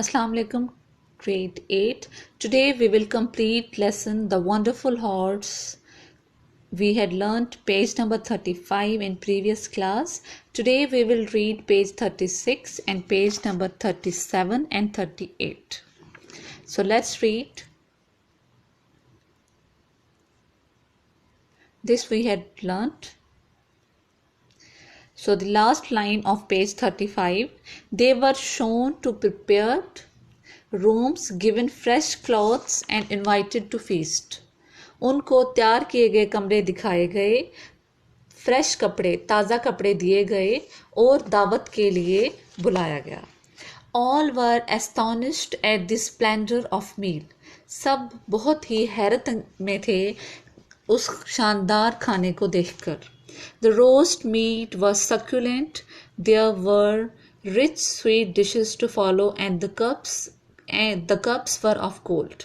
Assalamu alaikum, grade 8. Today we will complete lesson The Wonderful Horse. We had learnt page number 35 in previous class. Today we will read page 36 and page number 37 and 38. So let's read. This we had learnt. So the last line of page 35, they were shown to prepared rooms, given fresh clothes and invited to feast. उनको तैयार किए गए कमरे दिखाए गए, fresh कपड़े, ताज़ा कपड़े दिए गए और दावत के लिए बुलाया गया. All were astonished at the splendor of meal. सब बहुत ही हैरत में थे उस शानदार खाने को देखकर. The roast meat was succulent. There were rich sweet dishes to follow, and the cups were of gold.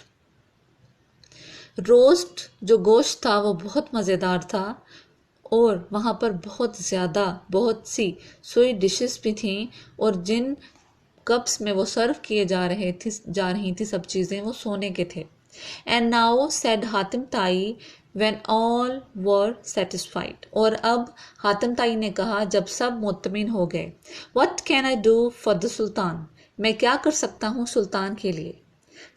Roast जो गोश्त था वो बहुत मज़ेदार था और वहाँ पर बहुत सी स्वीट डिशेस भी थीं और जिन कप्स में वो सर्व किए जा रही थी सब चीज़ें वो सोने के थे. And now said हातिम ताई when all were satisfied. और अब हातिम ताई ने कहा जब सब मुतमिन हो गए. What can I do for the Sultan? मैं क्या कर सकता हूँ सुल्तान के लिए.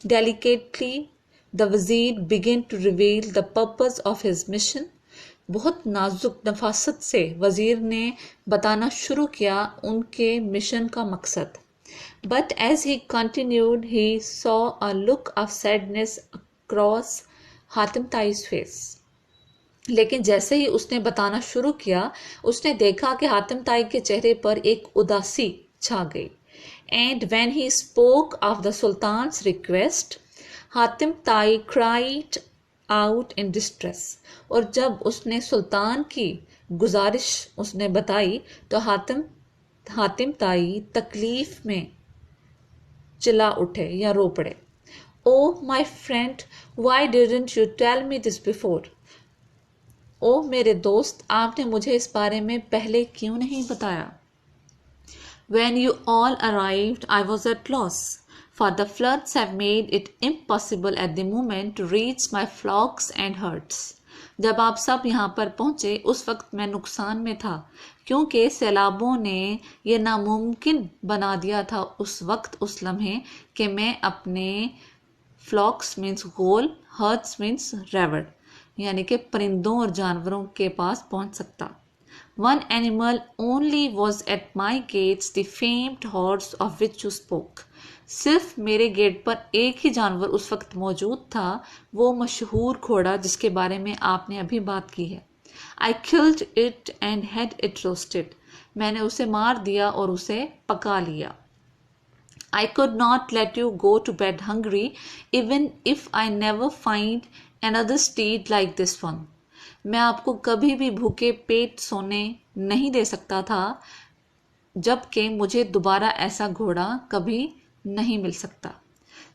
Delicately the वज़ीर began to reveal the purpose of his mission. बहुत नाजुक नफासत से वज़ीर ने बताना शुरू किया उनके मिशन का मकसद. But as he continued, he saw a look of sadness across Hatim ताई's face. लेकिन जैसे ही उसने बताना शुरू किया उसने देखा कि हातिम ताई के चेहरे पर एक उदासी छा गई. And when he spoke of the Sultan's request, Hatim ताई cried out in distress. और जब उसने सुल्तान की गुजारिश उसने बताई तो हातिम ताई तकलीफ में चिल्ला उठे या रो पड़े. Oh my friend, why didn't you tell me this before? ओ मेरे दोस्त, आपने मुझे इस बारे में पहले क्यों नहीं बताया. When you all arrived, I was at loss, for the floods have made it impossible at the moment to reach my flocks and herds. जब आप सब यहाँ पर पहुँचे उस वक्त मैं नुकसान में था क्योंकि सैलाबों ने ये नामुमकिन बना दिया था उस वक्त उस लम्हे कि मैं अपने फ्लॉक्स मीन्स गोल, हर्ड्स मीन्स रेवड़ यानी कि परिंदों और जानवरों के पास पहुंच सकता. One animal only was at my gates, the famed horse of which you spoke. सिर्फ मेरे गेट पर एक ही जानवर उस वक्त मौजूद था, वो मशहूर घोड़ा जिसके बारे में आपने अभी बात की है. I killed it and had it roasted. मैंने उसे मार दिया और उसे पका लिया. I could not let you go to bed hungry, even if I never find another steed like this one. मैं आपको कभी भी भूखे पेट सोने नहीं दे सकता था जबकि मुझे दोबारा ऐसा घोड़ा कभी नहीं मिल सकता.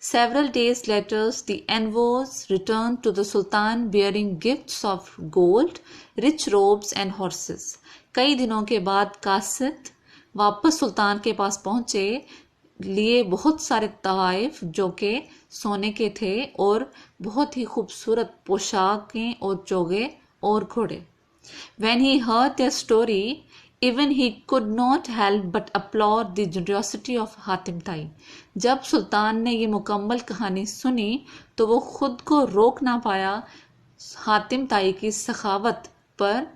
Several days later, the envoys returned to the Sultan bearing gifts of gold, rich robes and horses. कई दिनों के बाद कासिद वापस सुल्तान के पास पहुंचे लिए बहुत सारे तवाइफ जो कि सोने के थे और बहुत ही खूबसूरत पोशाकें और चोगे और घोड़े. When he heard their story, even he could not help but applaud the generosity of Hatim ताई. जब सुल्तान ने ये मुकम्मल कहानी सुनी तो वो खुद को रोक ना पाया हातिम ताई की सखावत पर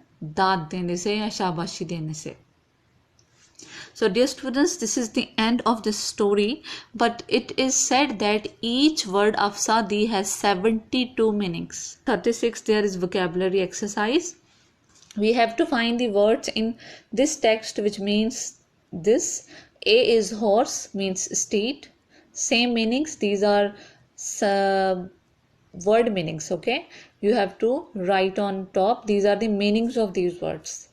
दाद देने से या शाबाशी देने से. So dear students, this is the end of this story, but it is said that each word of Sadi has 72 meanings. 36 there is vocabulary exercise. We have to find the words in this text which means this. A is horse means steed. Same meanings. These are word meanings. Okay. You have to write on top. These are the meanings of these words.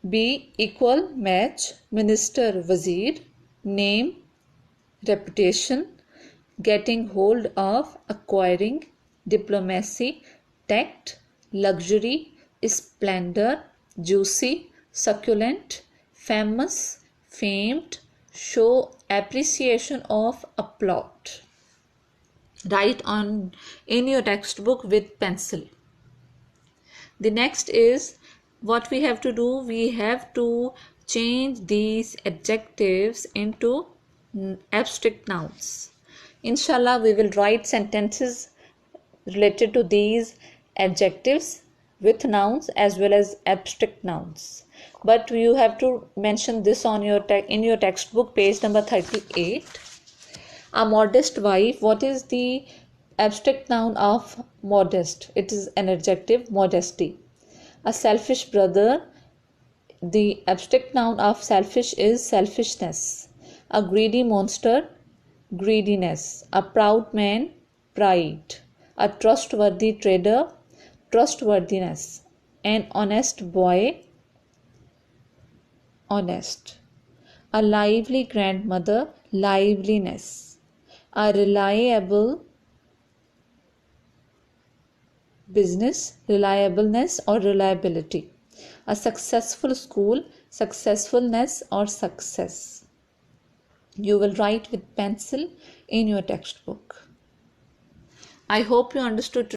B equal match, minister wazir, name, reputation, getting hold of, acquiring, diplomacy, tact, luxury, splendor, juicy, succulent, famous, famed, show appreciation of a plot. Write on in your textbook with pencil. The next is what we have to do. We have to change these adjectives into abstract nouns. Inshallah, we will write sentences related to these adjectives with nouns as well as abstract nouns. But you have to mention this on your in your textbook, page number 38. A modest wife. What is the abstract noun of modest? It is an adjective, modesty. A selfish brother. The abstract noun of selfish is selfishness. A greedy monster, greediness. A proud man, pride. A trustworthy trader, trustworthiness. An honest boy, honest. A lively grandmother, liveliness. A reliable business, reliableness or reliability. A successful school, successfulness or success. You will write with pencil in your textbook. I hope you understood